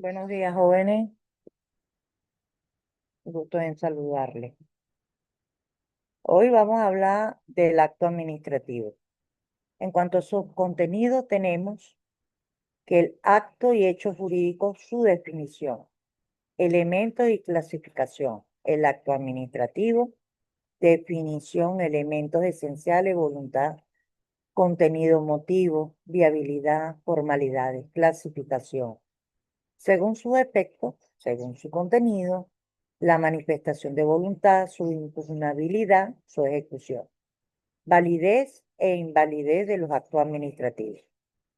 Buenos días, jóvenes. Gusto en saludarles. Hoy vamos a hablar del acto administrativo. En cuanto a su contenido, tenemos que el acto y hecho jurídico, su definición, elementos y clasificación. El acto administrativo, definición, elementos esenciales, voluntad, contenido, motivo, viabilidad, formalidades, clasificación. Según sus efectos, según su contenido, la manifestación de voluntad, su impugnabilidad, su ejecución, validez e invalidez de los actos administrativos,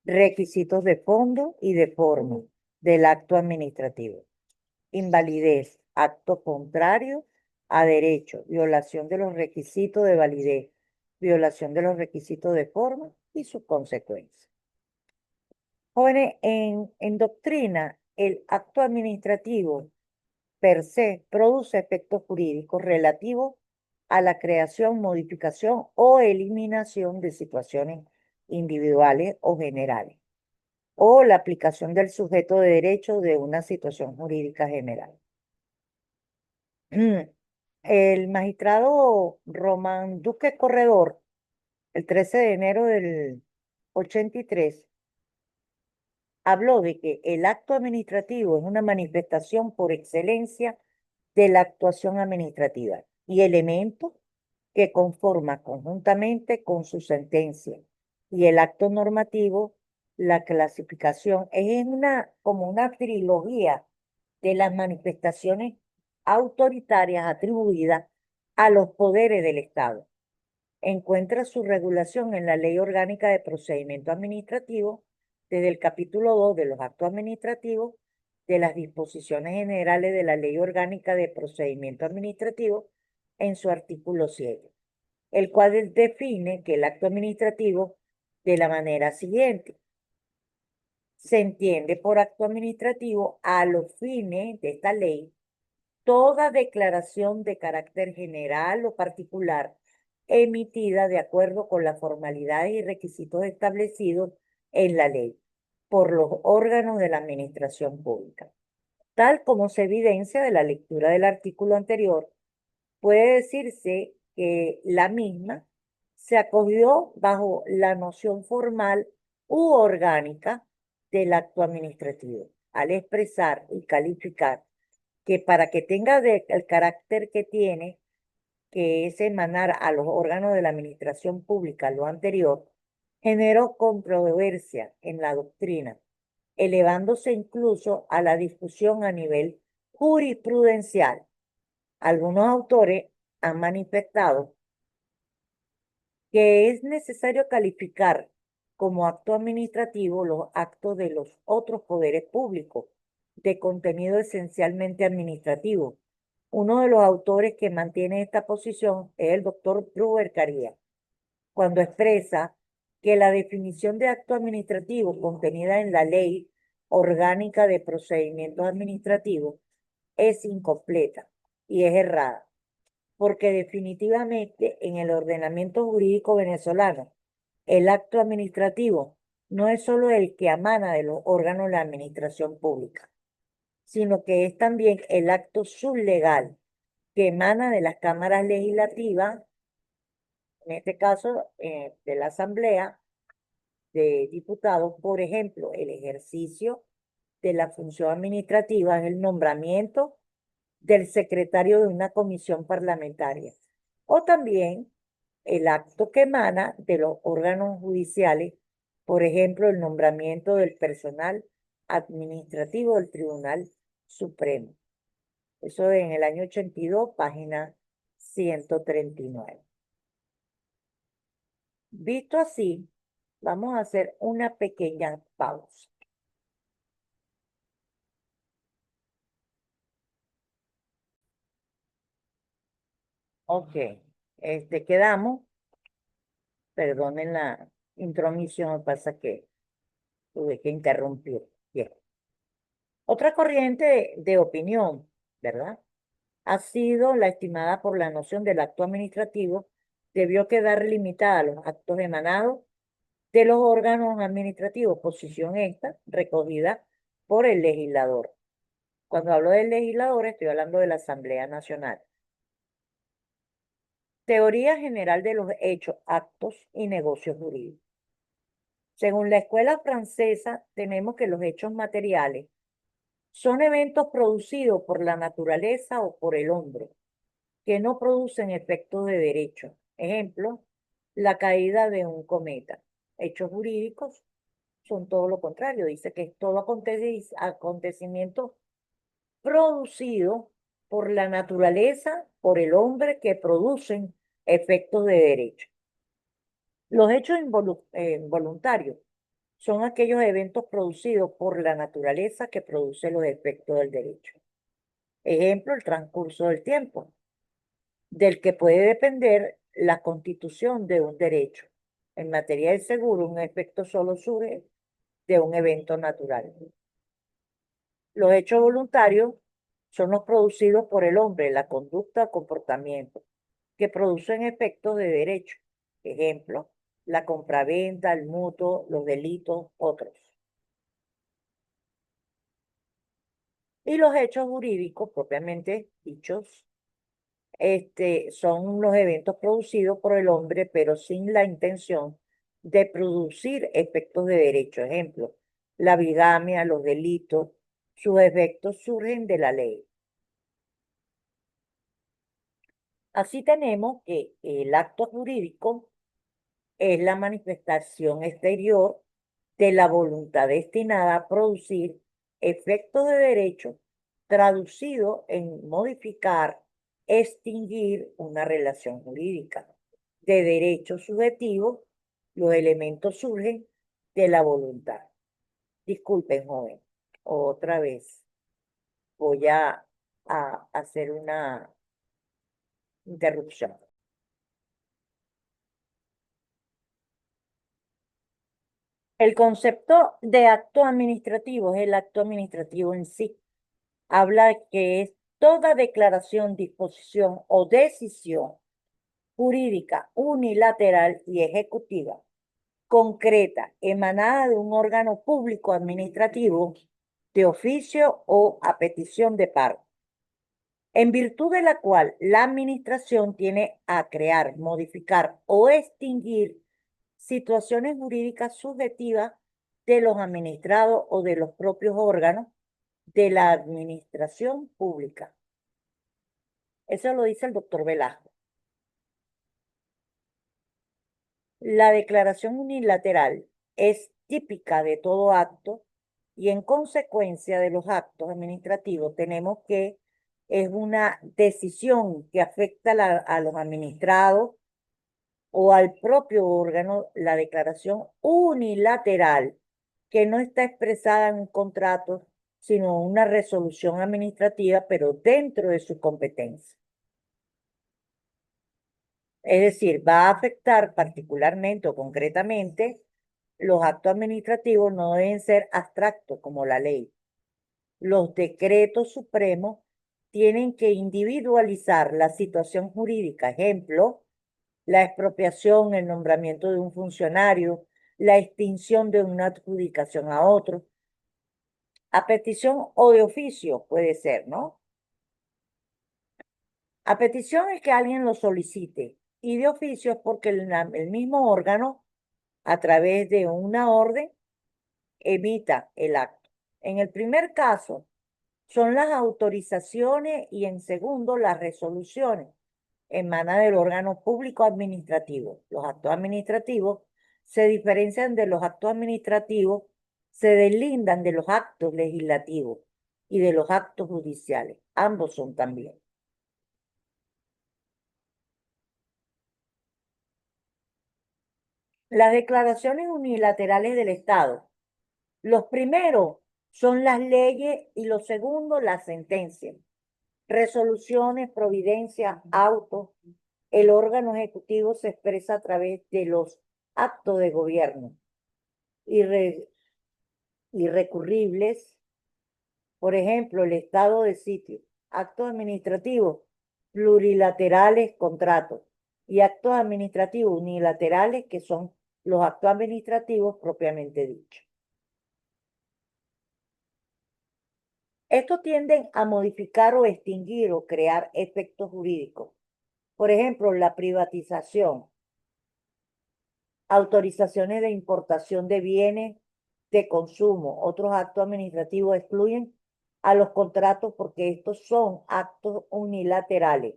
requisitos de fondo y de forma del acto administrativo, invalidez, acto contrario a derecho, violación de los requisitos de validez, violación de los requisitos de forma y sus consecuencias. Jóvenes, en doctrina, el acto administrativo per se produce efectos jurídicos relativos a la creación, modificación o eliminación de situaciones individuales o generales, o la aplicación del sujeto de derecho de una situación jurídica general. El magistrado Román Duque Corredor, el 13 de enero del 83, habló de que el acto administrativo es una manifestación por excelencia de la actuación administrativa y elemento que conforma conjuntamente con su sentencia. Y el acto normativo, la clasificación, es como una trilogía de las manifestaciones autoritarias atribuidas a los poderes del Estado. Encuentra su regulación en la Ley Orgánica de Procedimiento Administrativo, desde el capítulo 2 de los actos administrativos, de las disposiciones generales de la Ley Orgánica de Procedimiento Administrativo, en su artículo 7, el cual define que el acto administrativo de la manera siguiente: se entiende por acto administrativo, a los fines de esta ley, toda declaración de carácter general o particular emitida de acuerdo con las formalidades y requisitos establecidos en la ley por los órganos de la administración pública. Tal como se evidencia de la lectura del artículo anterior, puede decirse que la misma se acogió bajo la noción formal u orgánica del acto administrativo, al expresar y calificar que para que tenga el carácter que tiene, que es emanar a los órganos de la administración pública lo anterior, generó controversia en la doctrina, elevándose incluso a la discusión a nivel jurisprudencial. Algunos autores han manifestado que es necesario calificar como acto administrativo los actos de los otros poderes públicos de contenido esencialmente administrativo. Uno de los autores que mantiene esta posición es el doctor Bruber Carías, cuando expresa que la definición de acto administrativo contenida en la Ley Orgánica de Procedimientos Administrativos es incompleta y es errada, porque definitivamente en el ordenamiento jurídico venezolano, el acto administrativo no es solo el que emana de los órganos de la administración pública, sino que es también el acto sublegal que emana de las cámaras legislativas, en este caso de la Asamblea de Diputados. Por ejemplo, el ejercicio de la función administrativa es el nombramiento del secretario de una comisión parlamentaria, o también el acto que emana de los órganos judiciales, por ejemplo, el nombramiento del personal administrativo del Tribunal Supremo. Eso en el año 82, página 139. Visto así, vamos a hacer una pequeña pausa. Ok, quedamos, perdonen la intromisión, pasa que tuve que interrumpir. Bien. Otra corriente de opinión, ¿verdad?, ha sido la estimada por la noción del acto administrativo debió quedar limitada a los actos emanados de los órganos administrativos, posición esta recogida por el legislador. Cuando hablo del legislador, estoy hablando de la Asamblea Nacional. Teoría general de los hechos, actos y negocios jurídicos. Según la escuela francesa, tenemos que los hechos materiales son eventos producidos por la naturaleza o por el hombre, que no producen efectos de derecho. Ejemplo, la caída de un cometa. Hechos jurídicos son todo lo contrario. Dice que es todo acontecimiento producido por la naturaleza, por el hombre, que producen efectos de derecho. Los hechos involuntarios son aquellos eventos producidos por la naturaleza que produce los efectos del derecho. Ejemplo, el transcurso del tiempo, del que puede depender la constitución de un derecho. En materia de seguro, un efecto solo surge de un evento natural. Los hechos voluntarios son los producidos por el hombre, la conducta o comportamiento, que producen efectos de derecho. Ejemplo, la compraventa, el mutuo, los delitos, otros. Y los hechos jurídicos, propiamente dichos, son los eventos producidos por el hombre, pero sin la intención de producir efectos de derecho. Ejemplo, la bigamia, los delitos, sus efectos surgen de la ley. Así tenemos que el acto jurídico es la manifestación exterior de la voluntad destinada a producir efectos de derecho traducido en modificar, extinguir una relación jurídica. De derecho subjetivo, los elementos surgen de la voluntad. Disculpen, joven, otra vez voy a hacer una interrupción. El concepto de acto administrativo es el acto administrativo en sí. Habla de que es toda declaración, disposición o decisión jurídica unilateral y ejecutiva concreta emanada de un órgano público administrativo de oficio o a petición de parte, en virtud de la cual la administración tiene a crear, modificar o extinguir situaciones jurídicas subjetivas de los administrados o de los propios órganos de la administración pública. Eso lo dice el doctor Velasco. La declaración unilateral es típica de todo acto y en consecuencia de los actos administrativos tenemos que es una decisión que afecta a los administrados o al propio órgano. La declaración unilateral que no está expresada en un contrato, sino en una resolución administrativa, pero dentro de su competencia. Es decir, va a afectar particularmente o concretamente los actos administrativos. No deben ser abstractos como la ley. Los decretos supremos tienen que individualizar la situación jurídica. Ejemplo, la expropiación, el nombramiento de un funcionario, la extinción de una adjudicación a otro, a petición o de oficio puede ser, ¿no? A petición es que alguien lo solicite y de oficio es porque el mismo órgano, a través de una orden, emita el acto. En el primer caso, son las autorizaciones y en segundo, las resoluciones. Emana del órgano público administrativo. Los actos administrativos se diferencian de los actos administrativos, se deslindan de los actos legislativos y de los actos judiciales. Ambos son también. Las declaraciones unilaterales del Estado. Los primeros son las leyes y los segundos las sentencias. Resoluciones, providencias, autos. El órgano ejecutivo se expresa a través de los actos de gobierno irrecurribles. Por ejemplo, el estado de sitio. Actos administrativos plurilaterales, contratos. Y actos administrativos unilaterales, que son los actos administrativos propiamente dichos. Estos tienden a modificar o extinguir o crear efectos jurídicos. Por ejemplo, la privatización, autorizaciones de importación de bienes de consumo, otros actos administrativos excluyen a los contratos porque estos son actos unilaterales.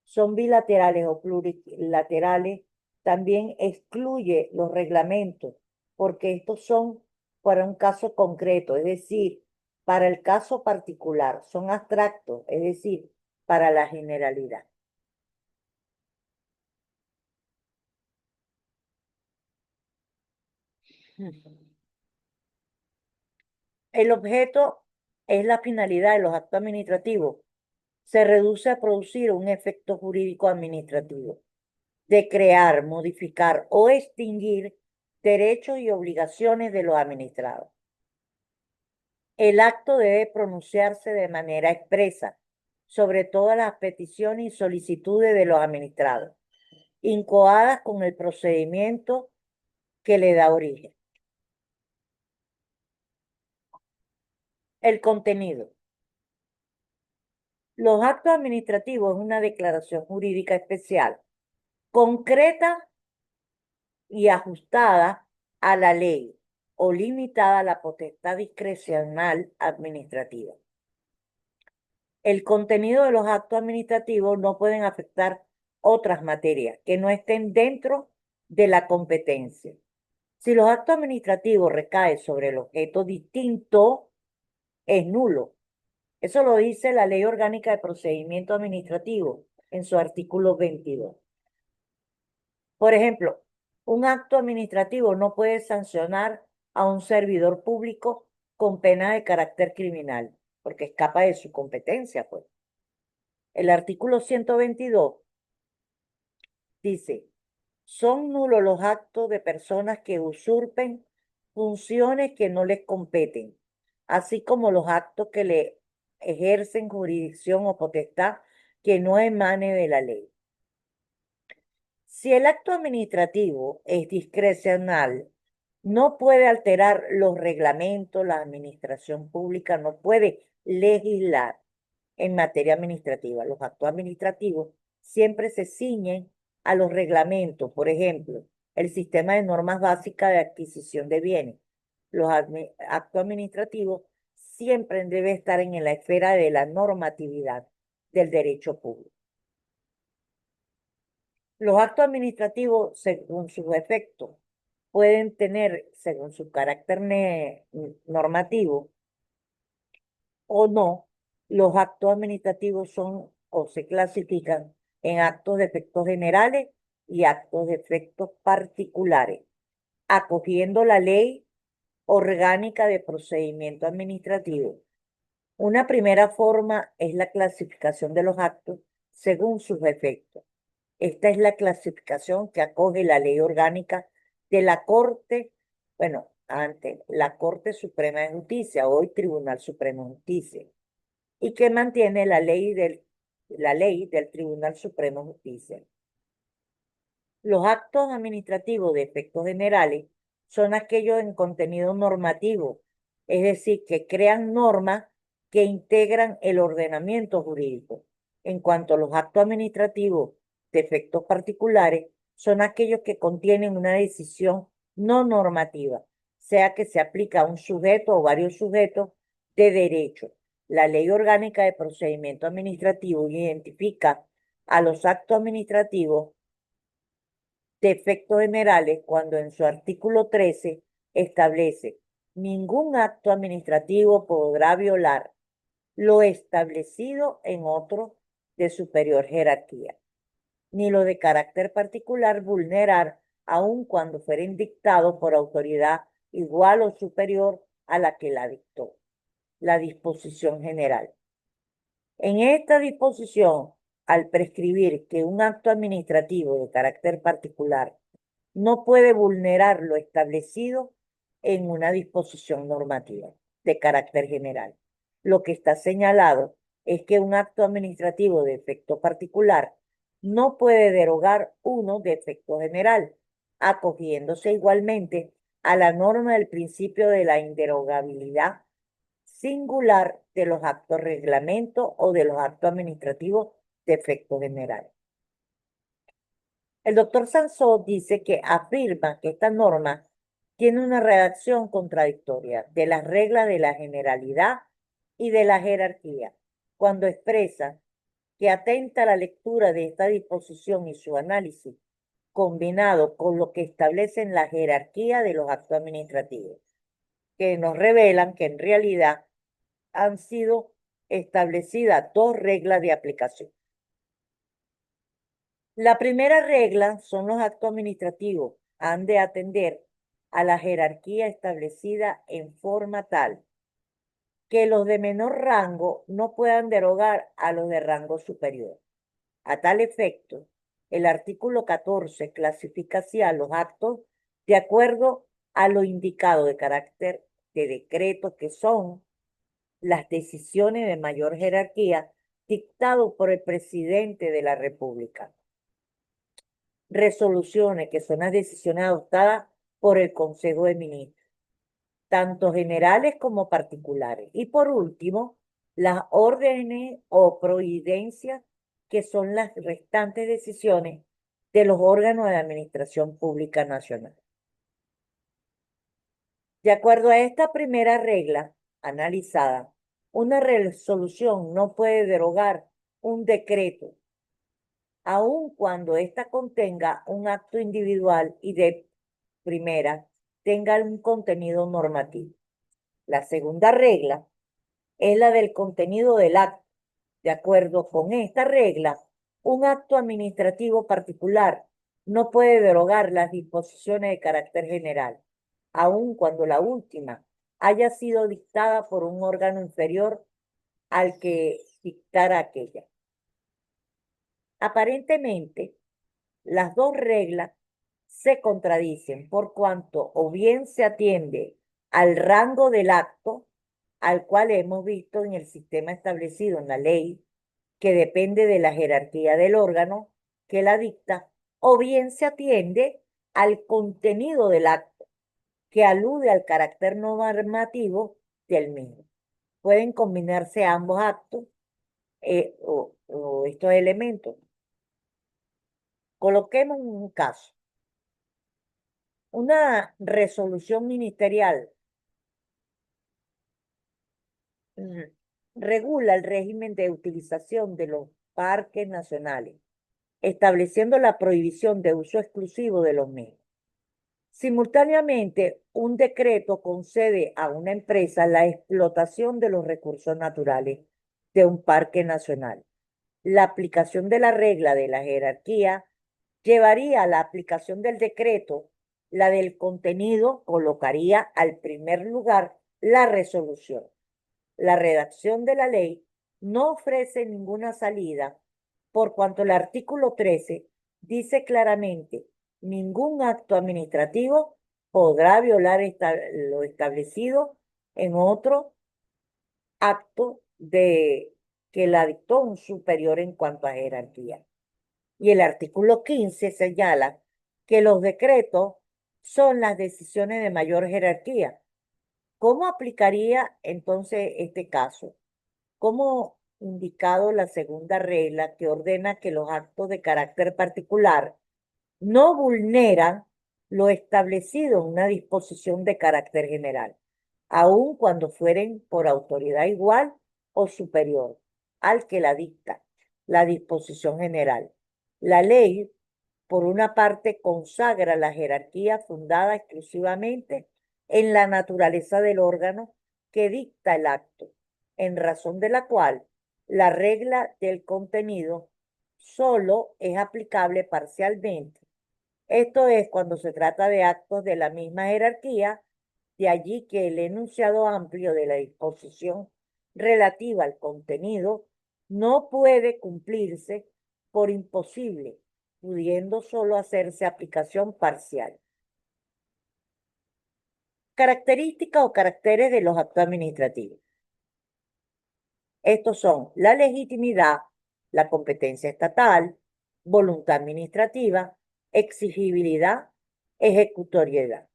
Son bilaterales o plurilaterales, también excluye los reglamentos porque estos son para un caso concreto, es decir, para el caso particular, son abstractos, es decir, para la generalidad. El objeto es la finalidad de los actos administrativos. Se reduce a producir un efecto jurídico administrativo, de crear, modificar o extinguir derechos y obligaciones de los administrados. El acto debe pronunciarse de manera expresa sobre todas las peticiones y solicitudes de los administrados, incoadas con el procedimiento que le da origen. El contenido. Los actos administrativos es una declaración jurídica especial, concreta y ajustada a la ley o limitada a la potestad discrecional administrativa. El contenido de los actos administrativos no pueden afectar otras materias que no estén dentro de la competencia. Si los actos administrativos recaen sobre el objeto distinto, es nulo. Eso lo dice la Ley Orgánica de Procedimiento Administrativo en su artículo 22. Por ejemplo, un acto administrativo no puede sancionar a un servidor público con pena de carácter criminal, porque escapa de su competencia, pues. El artículo 122 dice, son nulos los actos de personas que usurpen funciones que no les competen, así como los actos que le ejercen jurisdicción o potestad que no emane de la ley. Si el acto administrativo es discrecional, no puede alterar los reglamentos, la administración pública no puede legislar en materia administrativa. Los actos administrativos siempre se ciñen a los reglamentos, por ejemplo, el sistema de normas básicas de adquisición de bienes. Los actos administrativos siempre deben estar en la esfera de la normatividad del derecho público. Los actos administrativos, según sus efectos, pueden tener, según su carácter normativo o no, los actos administrativos son o se clasifican en actos de efectos generales y actos de efectos particulares, acogiendo la ley orgánica de procedimiento administrativo. Una primera forma es la clasificación de los actos según sus efectos. Esta es la clasificación que acoge la ley orgánica de la Corte, bueno, antes, la Corte Suprema de Justicia, hoy Tribunal Supremo de Justicia, y que mantiene la ley del Tribunal Supremo de Justicia. Los actos administrativos de efectos generales son aquellos en contenido normativo, es decir, que crean normas que integran el ordenamiento jurídico. En cuanto a los actos administrativos de efectos particulares, son aquellos que contienen una decisión no normativa, sea que se aplica a un sujeto o varios sujetos de derecho. La Ley Orgánica de Procedimiento Administrativo identifica a los actos administrativos de efectos generales cuando en su artículo 13 establece: ningún acto administrativo podrá violar lo establecido en otro de superior jerarquía, ni lo de carácter particular vulnerar, aun cuando fueren dictados por autoridad igual o superior a la que la dictó. La disposición general. En esta disposición, al prescribir que un acto administrativo de carácter particular no puede vulnerar lo establecido en una disposición normativa de carácter general, lo que está señalado es que un acto administrativo de efecto particular no puede derogar uno de efecto general, acogiéndose igualmente a la norma del principio de la inderogabilidad singular de los actos reglamento o de los actos administrativos de efecto general. El doctor Sansó dice que afirma que esta norma tiene una redacción contradictoria de las reglas de la generalidad y de la jerarquía, cuando expresa que atenta a la lectura de esta disposición y su análisis, combinado con lo que establecen la jerarquía de los actos administrativos, que nos revelan que en realidad han sido establecidas dos reglas de aplicación. La primera regla son los actos administrativos. Han de atender a la jerarquía establecida en forma tal que los de menor rango no puedan derogar a los de rango superior. A tal efecto, el artículo 14 clasifica así a los actos de acuerdo a lo indicado de carácter de decreto, que son las decisiones de mayor jerarquía dictados por el presidente de la República. Resoluciones, que son las decisiones adoptadas por el Consejo de Ministros, tanto generales como particulares. Y por último, las órdenes o providencias, que son las restantes decisiones de los órganos de la Administración Pública Nacional. De acuerdo a esta primera regla analizada, una resolución no puede derogar un decreto, aun cuando ésta contenga un acto individual y de primera tenga un contenido normativo. La segunda regla es la del contenido del acto. De acuerdo con esta regla, un acto administrativo particular no puede derogar las disposiciones de carácter general, aun cuando la última haya sido dictada por un órgano inferior al que dictara aquella. Aparentemente, las dos reglas se contradicen por cuanto o bien se atiende al rango del acto, al cual hemos visto en el sistema establecido en la ley, que depende de la jerarquía del órgano que la dicta, o bien se atiende al contenido del acto, que alude al carácter normativo del mismo. Pueden combinarse ambos actos o estos elementos. Coloquemos un caso. Una resolución ministerial regula el régimen de utilización de los parques nacionales, estableciendo la prohibición de uso exclusivo de los mismos. Simultáneamente, un decreto concede a una empresa la explotación de los recursos naturales de un parque nacional. La aplicación de la regla de la jerarquía llevaría a la aplicación del decreto. La del contenido colocaría al primer lugar la resolución. La redacción de la ley no ofrece ninguna salida, por cuanto el artículo 13 dice claramente: ningún acto administrativo podrá violar lo establecido en otro acto de que la dictó un superior en cuanto a jerarquía. Y el artículo 15 señala que los decretos son las decisiones de mayor jerarquía. ¿Cómo aplicaría entonces este caso? Como indicado la segunda regla, que ordena que los actos de carácter particular no vulneran lo establecido en una disposición de carácter general, aun cuando fueren por autoridad igual o superior al que la dicta la disposición general. La ley, por una parte, consagra la jerarquía fundada exclusivamente en la naturaleza del órgano que dicta el acto, en razón de la cual la regla del contenido solo es aplicable parcialmente. Esto es cuando se trata de actos de la misma jerarquía, de allí que el enunciado amplio de la disposición relativa al contenido no puede cumplirse por imposible, pudiendo solo hacerse aplicación parcial. Características o caracteres de los actos administrativos. Estos son la legitimidad, la competencia estatal, voluntad administrativa, exigibilidad, ejecutoriedad.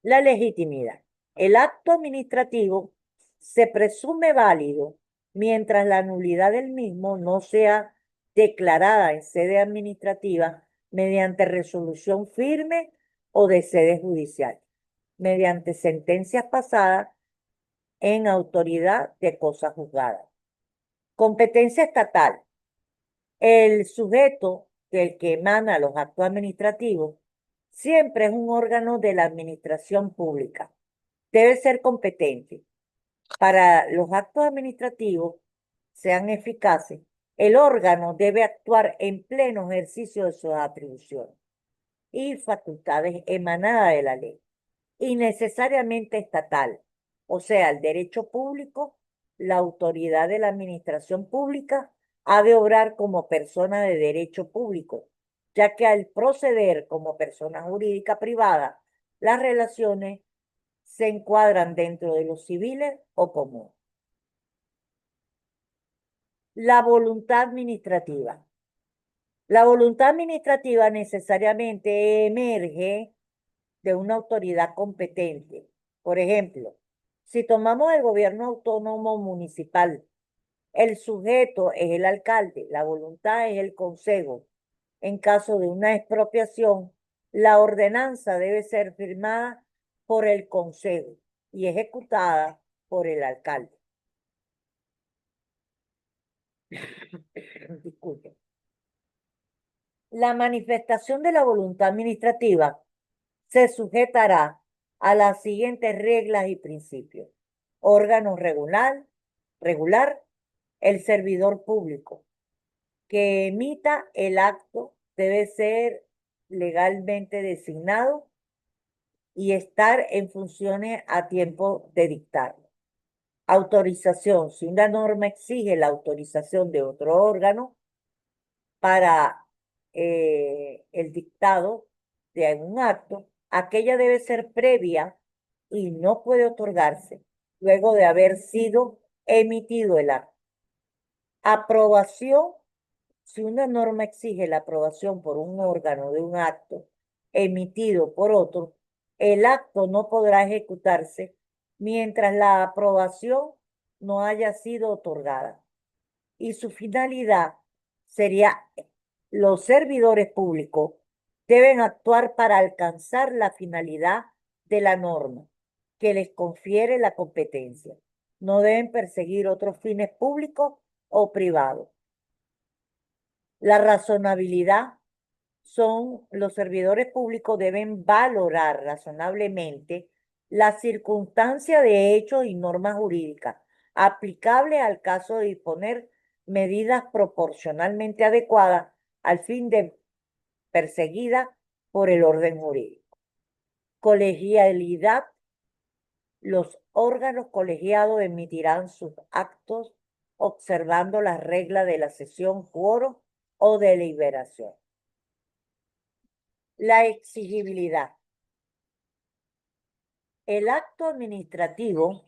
La legitimidad. El acto administrativo se presume válido mientras la nulidad del mismo no sea declarada en sede administrativa mediante resolución firme o de sede judicial, mediante sentencias pasadas en autoridad de cosa juzgada. Competencia estatal. El sujeto del que emana los actos administrativos siempre es un órgano de la administración pública. Debe ser competente. Para los actos administrativos sean eficaces, el órgano debe actuar en pleno ejercicio de sus atribuciones y facultades emanadas de la ley, y necesariamente estatal, o sea, el derecho público, la autoridad de la administración pública ha de obrar como persona de derecho público, ya que al proceder como persona jurídica privada, las relaciones se encuadran dentro de los civiles o comunes. La voluntad administrativa. La voluntad administrativa necesariamente emerge de una autoridad competente. Por ejemplo, si tomamos el gobierno autónomo municipal, el sujeto es el alcalde, la voluntad es el consejo. En caso de una expropiación, la ordenanza debe ser firmada por el consejo y ejecutada por el alcalde. Disculpe. La manifestación de la voluntad administrativa se sujetará a las siguientes reglas y principios. Órgano regular, el servidor público que emita el acto debe ser legalmente designado y estar en funciones a tiempo de dictarlo. Autorización. Si una norma exige la autorización de otro órgano para el dictado de un acto, aquella debe ser previa y no puede otorgarse luego de haber sido emitido el acto. Aprobación. Si una norma exige la aprobación por un órgano de un acto emitido por otro, el acto no podrá ejecutarse mientras la aprobación no haya sido otorgada. Y su finalidad sería, los servidores públicos deben actuar para alcanzar la finalidad de la norma que les confiere la competencia. No deben perseguir otros fines públicos o privados. La razonabilidad. Los servidores públicos deben valorar razonablemente la circunstancia de hechos y normas jurídicas aplicables al caso de disponer medidas proporcionalmente adecuadas al fin de perseguida por el orden jurídico. Colegialidad. Los órganos colegiados emitirán sus actos observando las reglas de la sesión, quórum o deliberación. La exigibilidad. El acto administrativo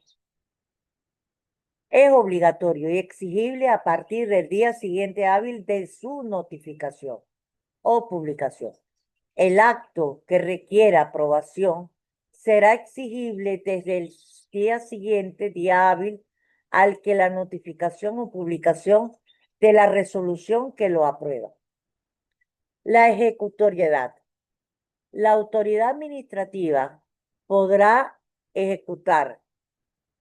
es obligatorio y exigible a partir del día siguiente hábil de su notificación o publicación. El acto que requiera aprobación será exigible desde el día siguiente, día hábil, al que la notificación o publicación de la resolución que lo aprueba. La ejecutoriedad. La autoridad administrativa podrá ejecutar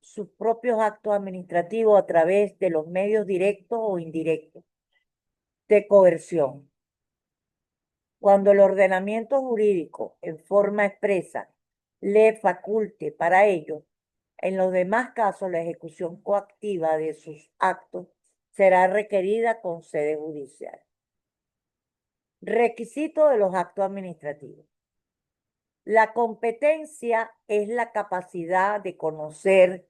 sus propios actos administrativos a través de los medios directos o indirectos de coerción. Cuando el ordenamiento jurídico en forma expresa le faculte para ello, en los demás casos la ejecución coactiva de sus actos será requerida con sede judicial. Requisito de los actos administrativos. La competencia es la capacidad de conocer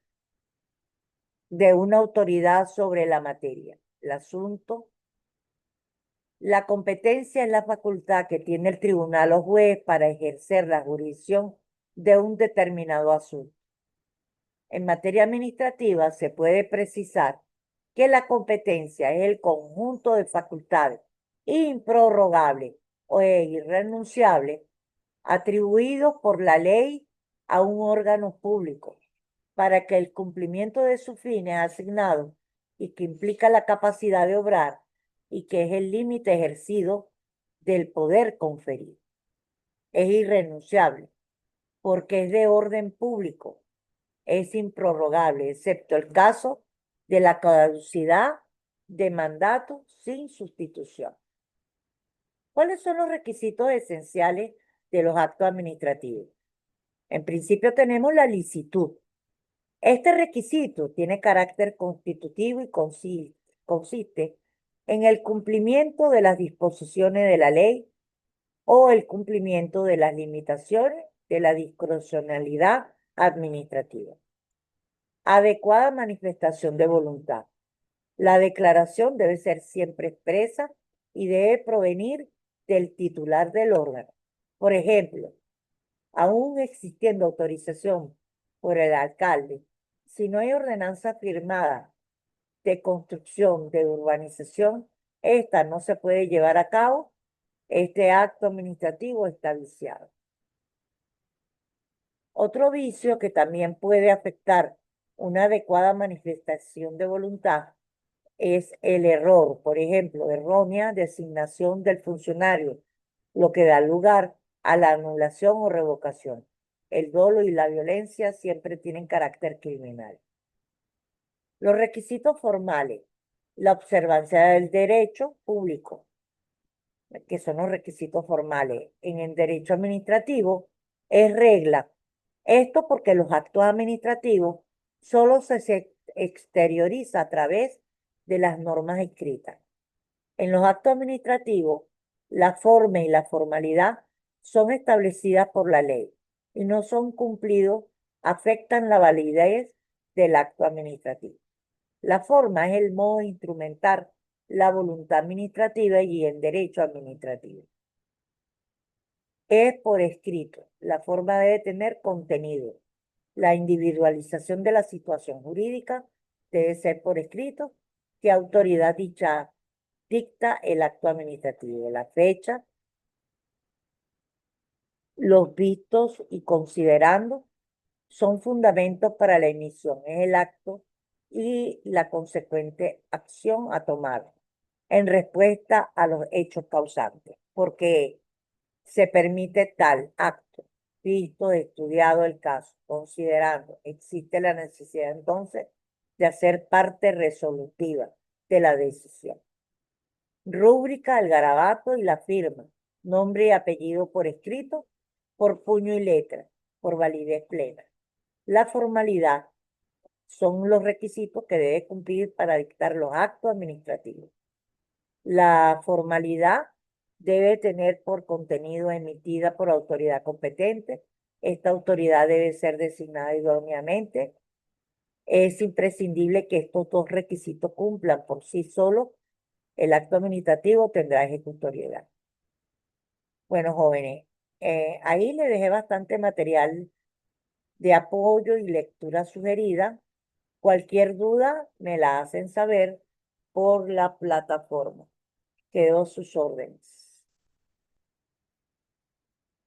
de una autoridad sobre la materia, el asunto. La competencia es la facultad que tiene el tribunal o juez para ejercer la jurisdicción de un determinado asunto. En materia administrativa se puede precisar que la competencia es el conjunto de facultades improrrogables o irrenunciables atribuidos por la ley a un órgano público para que el cumplimiento de sus fines asignados y que implica la capacidad de obrar y que es el límite ejercido del poder conferido. Es irrenunciable porque es de orden público, es improrrogable, excepto el caso de la caducidad de mandato sin sustitución. ¿Cuáles son los requisitos esenciales de los actos administrativos? En principio tenemos la licitud. Este requisito tiene carácter constitutivo y consiste en el cumplimiento de las disposiciones de la ley o el cumplimiento de las limitaciones de la discrecionalidad administrativa. Adecuada manifestación de voluntad. La declaración debe ser siempre expresa y debe provenir del titular del órgano. Por ejemplo, aún existiendo autorización por el alcalde, si no hay ordenanza firmada de construcción, de urbanización, esta no se puede llevar a cabo. Este acto administrativo está viciado. Otro vicio que también puede afectar una adecuada manifestación de voluntad es el error, por ejemplo, errónea designación del funcionario, lo que da lugar a la anulación o revocación. El dolo y la violencia siempre tienen carácter criminal. Los requisitos formales, la observancia del derecho público, que son los requisitos formales. En el derecho administrativo es regla. Esto porque los actos administrativos solo se exterioriza a través de las normas escritas. En los actos administrativos, la forma y la formalidad son establecidas por la ley y no son cumplidos, afectan la validez del acto administrativo. La forma es el modo de instrumentar la voluntad administrativa y el derecho administrativo. Es por escrito. La forma debe tener contenido. La individualización de la situación jurídica debe ser por escrito. ¿Qué autoridad dicta el acto administrativo? La fecha, los vistos y considerando son fundamentos para la emisión. Es el acto y la consecuente acción a tomar en respuesta a los hechos causantes, porque se permite tal acto, visto, estudiado el caso, considerando, existe la necesidad entonces de hacer parte resolutiva de la decisión. Rúbrica, el garabato y la firma, nombre y apellido por escrito, por puño y letra, por validez plena. La formalidad son los requisitos que debe cumplir para dictar los actos administrativos. La formalidad debe tener por contenido emitida por autoridad competente. Esta autoridad debe ser designada idóneamente. Es imprescindible que estos dos requisitos cumplan por sí solos. El acto administrativo tendrá ejecutoriedad. Bueno, jóvenes, ahí les dejé bastante material de apoyo y lectura sugerida. Cualquier duda me la hacen saber por la plataforma. Quedo a sus órdenes.